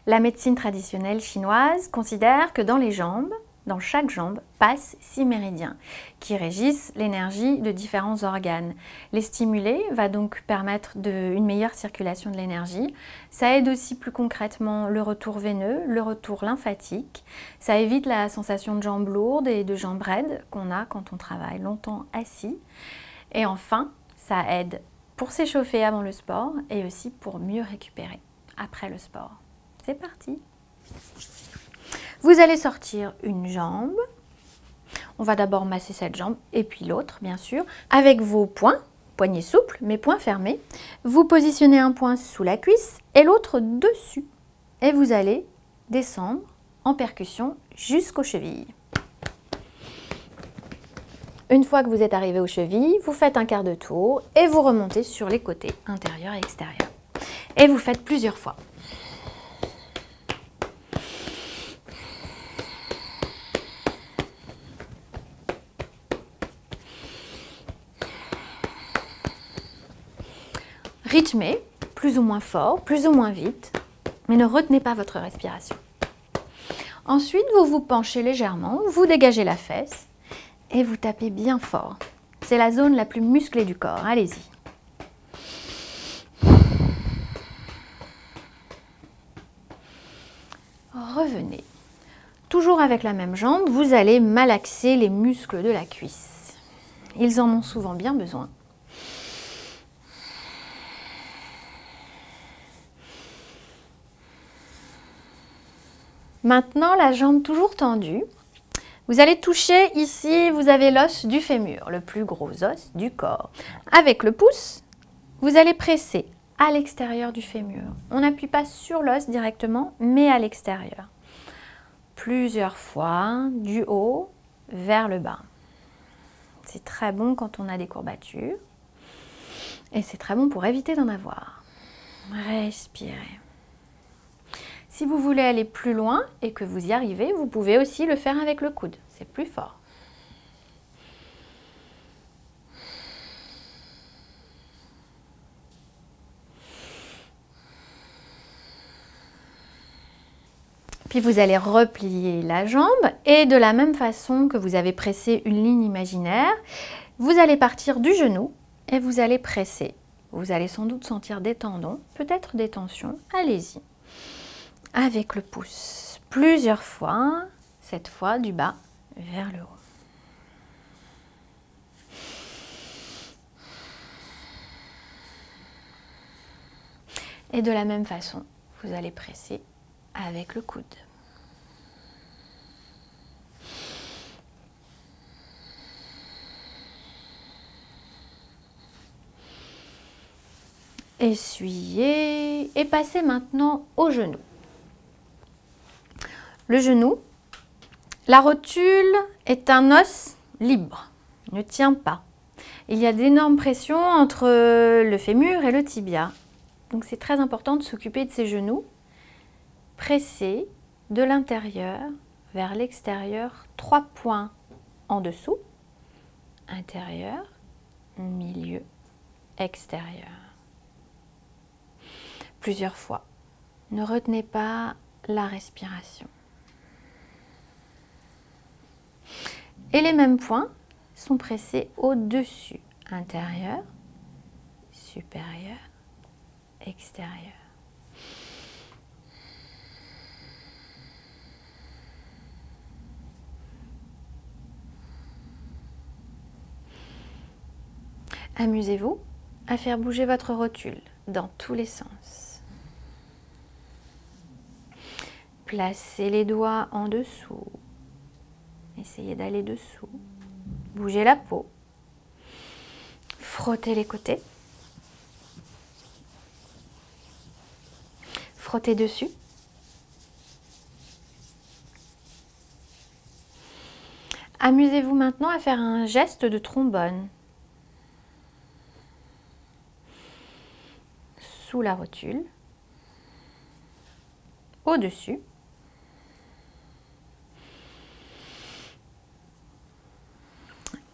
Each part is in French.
La médecine traditionnelle chinoise considère que dans les jambes, dans chaque jambe, passent 6 méridiens qui régissent l'énergie de différents organes. Les stimuler va donc permettre une meilleure circulation de l'énergie. Ça aide aussi plus concrètement le retour veineux, le retour lymphatique. Ça évite la sensation de jambes lourdes et de jambes raides qu'on a quand on travaille longtemps assis. Et enfin, ça aide pour s'échauffer avant le sport et aussi pour mieux récupérer après le sport. C'est parti! Vous allez sortir une jambe. On va d'abord masser cette jambe et puis l'autre, bien sûr. Avec vos poings, poignets souples mais poings fermés, vous positionnez un poing sous la cuisse et l'autre dessus. Et vous allez descendre en percussion jusqu'aux chevilles. Une fois que vous êtes arrivé aux chevilles, vous faites un quart de tour et vous remontez sur les côtés, intérieur et extérieur. Et vous faites plusieurs fois. Rythmez, plus ou moins fort, plus ou moins vite, mais ne retenez pas votre respiration. Ensuite, vous vous penchez légèrement, vous dégagez la fesse et vous tapez bien fort. C'est la zone la plus musclée du corps, allez-y. Revenez. Toujours avec la même jambe, vous allez malaxer les muscles de la cuisse. Ils en ont souvent bien besoin. Maintenant, la jambe toujours tendue. Vous allez toucher ici, vous avez l'os du fémur, le plus gros os du corps. Avec le pouce, vous allez presser à l'extérieur du fémur. On n'appuie pas sur l'os directement, mais à l'extérieur. Plusieurs fois, du haut vers le bas. C'est très bon quand on a des courbatures. Et c'est très bon pour éviter d'en avoir. Respirez. Si vous voulez aller plus loin et que vous y arrivez, vous pouvez aussi le faire avec le coude. C'est plus fort. Puis vous allez replier la jambe et de la même façon que vous avez pressé une ligne imaginaire, vous allez partir du genou et vous allez presser. Vous allez sans doute sentir des tendons, peut-être des tensions. Allez-y. Avec le pouce, plusieurs fois, cette fois du bas vers le haut. Et de la même façon, vous allez presser avec le coude. Essuyez et passez maintenant au genou. Le genou, la rotule est un os libre, ne tient pas. Il y a d'énormes pressions entre le fémur et le tibia. Donc c'est très important de s'occuper de ces genoux. Pressez de l'intérieur vers l'extérieur, 3 points en dessous, intérieur, milieu, extérieur. Plusieurs fois. Ne retenez pas la respiration. Et les mêmes points sont pressés au-dessus, intérieur, supérieur, extérieur. Amusez-vous à faire bouger votre rotule dans tous les sens. Placez les doigts en dessous. Essayez d'aller dessous. Bougez la peau. Frottez les côtés. Frottez dessus. Amusez-vous maintenant à faire un geste de trombone. Sous la rotule. Au-dessus.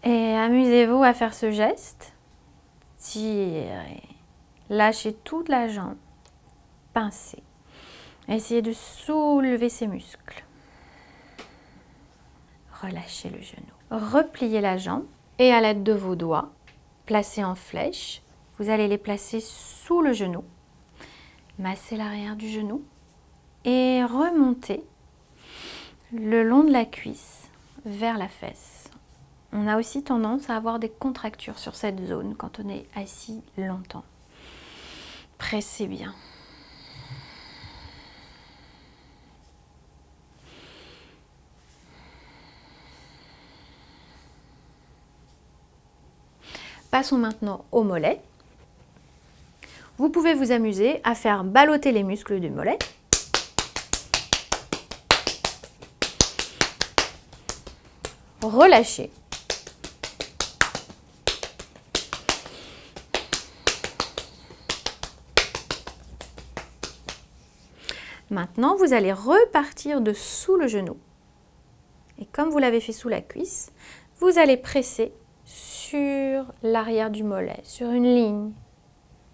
Et amusez-vous à faire ce geste. Tirez. Lâchez toute la jambe. Pincez. Essayez de soulever ces muscles. Relâchez le genou. Repliez la jambe et à l'aide de vos doigts, placés en flèche, vous allez les placer sous le genou. Massez l'arrière du genou et remontez le long de la cuisse vers la fesse. On a aussi tendance à avoir des contractures sur cette zone quand on est assis longtemps. Pressez bien. Passons maintenant au mollet. Vous pouvez vous amuser à faire balloter les muscles du mollet. Relâchez. Maintenant, vous allez repartir de sous le genou. Et comme vous l'avez fait sous la cuisse, vous allez presser sur l'arrière du mollet, sur une ligne,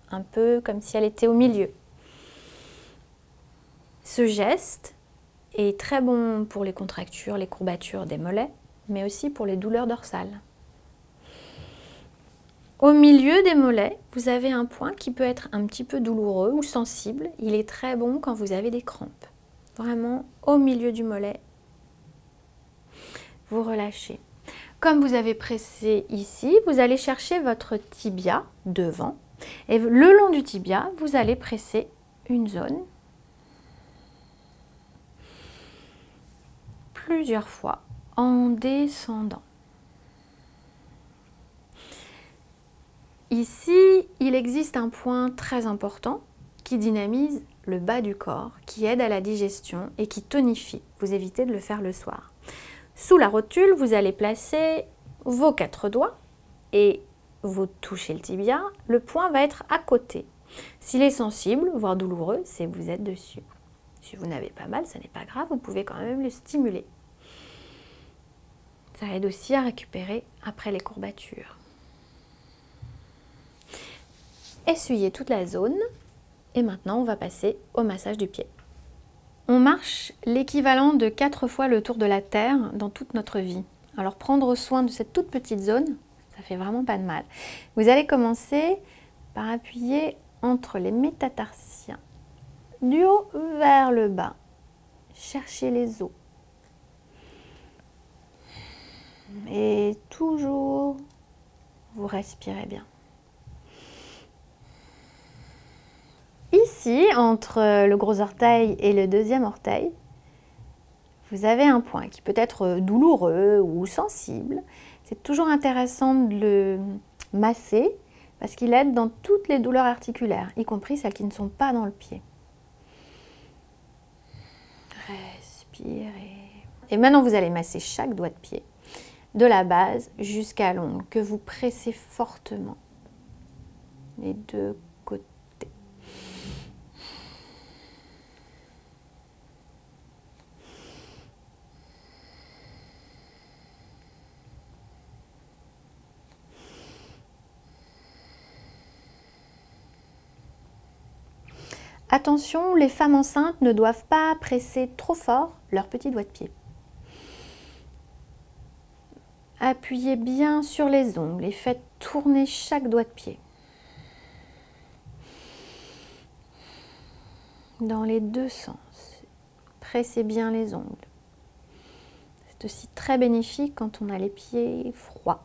un peu comme si elle était au milieu. Ce geste est très bon pour les contractures, les courbatures des mollets, mais aussi pour les douleurs dorsales. Au milieu des mollets, vous avez un point qui peut être un petit peu douloureux ou sensible. Il est très bon quand vous avez des crampes. Vraiment, au milieu du mollet, vous relâchez. Comme vous avez pressé ici, vous allez chercher votre tibia devant. Et le long du tibia, vous allez presser une zone plusieurs fois en descendant. Ici, il existe un point très important qui dynamise le bas du corps, qui aide à la digestion et qui tonifie. Vous évitez de le faire le soir. Sous la rotule, vous allez placer vos 4 doigts et vous touchez le tibia. Le point va être à côté. S'il est sensible, voire douloureux, c'est que vous êtes dessus. Si vous n'avez pas mal, ce n'est pas grave, vous pouvez quand même le stimuler. Ça aide aussi à récupérer après les courbatures. Essuyez toute la zone et maintenant on va passer au massage du pied. On marche l'équivalent de 4 fois le tour de la Terre dans toute notre vie. Alors prendre soin de cette toute petite zone, ça fait vraiment pas de mal. Vous allez commencer par appuyer entre les métatarsiens, du haut vers le bas. Cherchez les os. Et toujours, vous respirez bien. Ici, entre le gros orteil et le deuxième orteil, vous avez un point qui peut être douloureux ou sensible. C'est toujours intéressant de le masser parce qu'il aide dans toutes les douleurs articulaires, y compris celles qui ne sont pas dans le pied. Respirez. Et maintenant, vous allez masser chaque doigt de pied, de la base jusqu'à l'ongle, que vous pressez fortement. Les deux côtés. Attention, les femmes enceintes ne doivent pas presser trop fort leurs petits doigts de pied. Appuyez bien sur les ongles et faites tourner chaque doigt de pied. Dans les deux sens. Pressez bien les ongles. C'est aussi très bénéfique quand on a les pieds froids.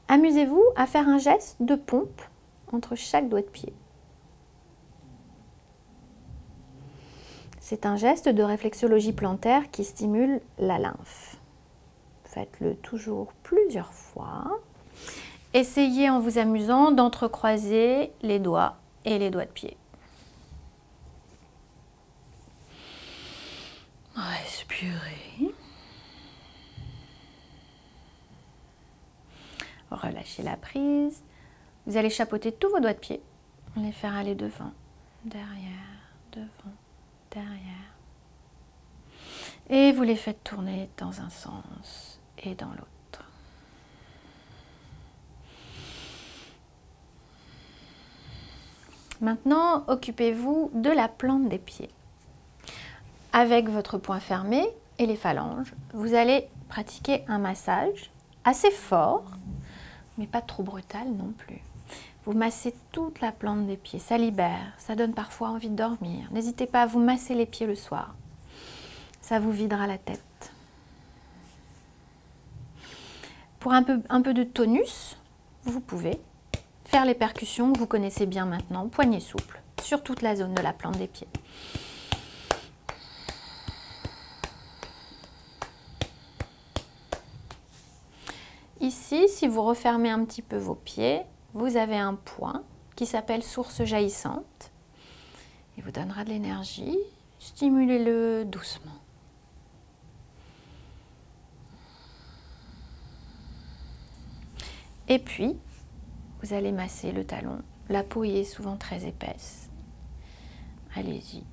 Amusez-vous à faire un geste de pompe entre chaque doigt de pied. C'est un geste de réflexologie plantaire qui stimule la lymphe. Faites-le toujours plusieurs fois. Essayez en vous amusant d'entrecroiser les doigts et les doigts de pied. Respirez. Relâchez la prise. Vous allez chapeauter tous vos doigts de pied. Les faire aller devant, derrière, devant, derrière. Et vous les faites tourner dans un sens et dans l'autre. Maintenant, occupez-vous de la plante des pieds. Avec votre poing fermé et les phalanges, vous allez pratiquer un massage assez fort, mais pas trop brutal non plus. Vous massez toute la plante des pieds, ça libère, ça donne parfois envie de dormir. N'hésitez pas à vous masser les pieds le soir, ça vous videra la tête. Pour un peu de tonus, vous pouvez faire les percussions que vous connaissez bien maintenant, poignet souple, sur toute la zone de la plante des pieds. Ici, si vous refermez un petit peu vos pieds, vous avez un point qui s'appelle source jaillissante. Il vous donnera de l'énergie. Stimulez-le doucement. Et puis, vous allez masser le talon. La peau y est souvent très épaisse. Allez-y.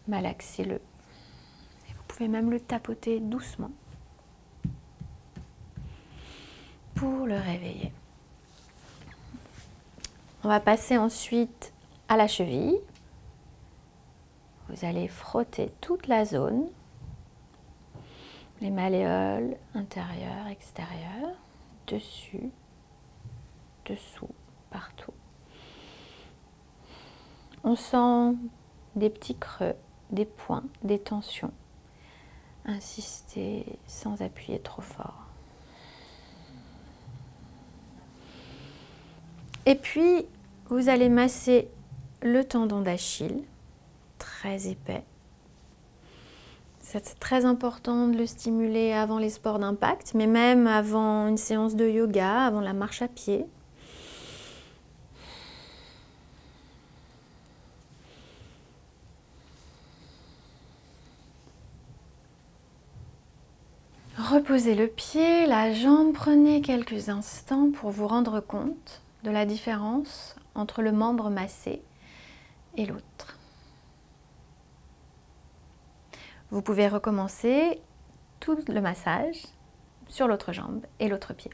Malaxez-le. Et vous pouvez même le tapoter doucement pour le réveiller. On va passer ensuite à la cheville. Vous allez frotter toute la zone, les malléoles intérieurs, extérieurs, dessus, dessous, partout. On sent des petits creux, des points, des tensions. Insistez sans appuyer trop fort. Et puis, vous allez masser le tendon d'Achille, très épais. C'est très important de le stimuler avant les sports d'impact, mais même avant une séance de yoga, avant la marche à pied. Reposez le pied, la jambe, prenez quelques instants pour vous rendre compte de la différence entre le membre massé et l'autre. Vous pouvez recommencer tout le massage sur l'autre jambe et l'autre pied.